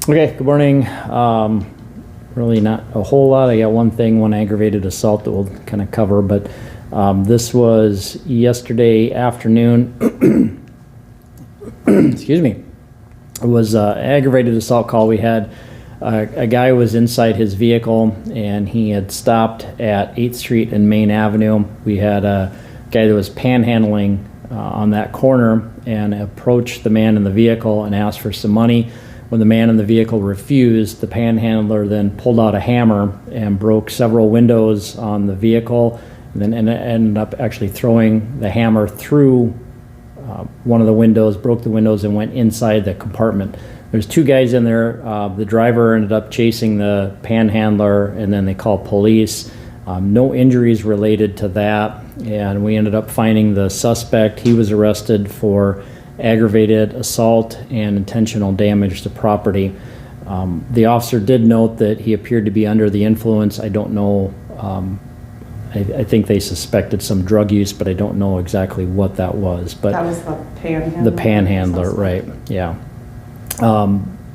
Okay, good morning. Really not a whole lot. I got one aggravated assault that we'll kind of cover, but this was yesterday afternoon. Excuse me. It was an aggravated assault call. We had a guy was inside his vehicle and he had stopped at 8th Street and Main Avenue. We had a guy that was panhandling on that corner and approached the man in the vehicle and asked for some money. When the man in the vehicle refused, the panhandler then pulled out a hammer and broke several windows on the vehicle, and then ended up actually throwing the hammer through one of the windows, broke the windows, and went inside the compartment. There's two guys in there. The driver ended up chasing the panhandler, and then they called police. No injuries related to that, and we ended up finding the suspect. He was arrested for aggravated assault and intentional damage to property. The officer did note that he appeared to be under the influence. I don't know, I think they suspected some drug use, but I don't know exactly what that was. But that was the panhandler? The panhandler, right, yeah.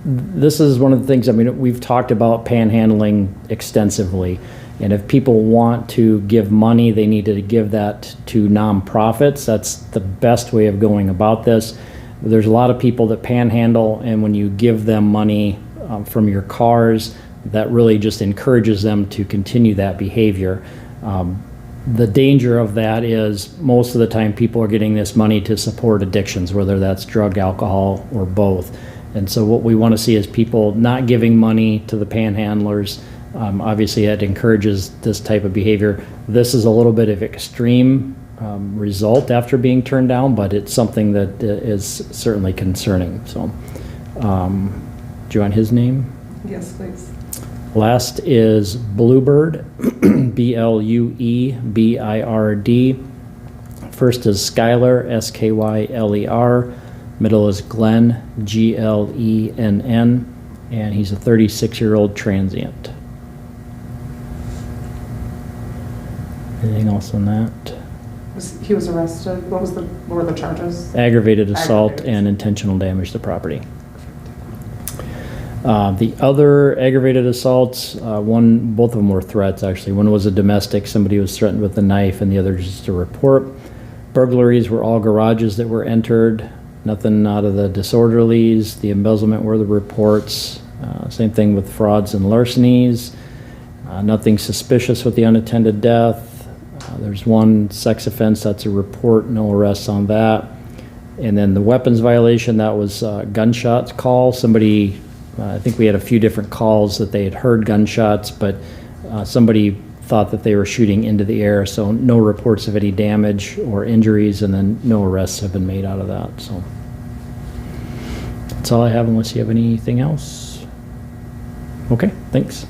This is one of the things, I mean, we've talked about panhandling extensively. And if people want to give money, they need to give that to nonprofits. That's the best way of going about this. There's a lot of people that panhandle, and when you give them money from your cars, that really just encourages them to continue that behavior. The danger of that is most of the time people are getting this money to support addictions, whether that's drug, alcohol, or both. And so what we want to see is people not giving money to the panhandlers. Obviously, it encourages this type of behavior. This is a little bit of extreme result after being turned down, but it's something that is certainly concerning. So, do you want his name? Yes, please. Last is Bluebird, B-L-U-E-B-I-R-D. First is Skyler, S-K-Y-L-E-R. Middle is Glenn, G-L-E-N-N, and he's a 36-year-old transient. Anything else on that? He was arrested. What were the charges? Aggravated assault and intentional damage to property. The other aggravated assaults, both of them were threats actually. One was a domestic, somebody was threatened with a knife, and the other just a report. Burglaries were all garages that were entered. Nothing out of the disorderlies. The embezzlement were the reports. Same thing with frauds and larcenies. Nothing suspicious with the unattended death. There's one sex offense, that's a report, no arrests on that. And then the weapons violation, that was a gunshot call. Somebody, I think we had a few different calls that they had heard gunshots, but somebody thought that they were shooting into the air, so no reports of any damage or injuries, and then no arrests have been made out of that. So that's all I have, unless you have anything else. Okay, thanks.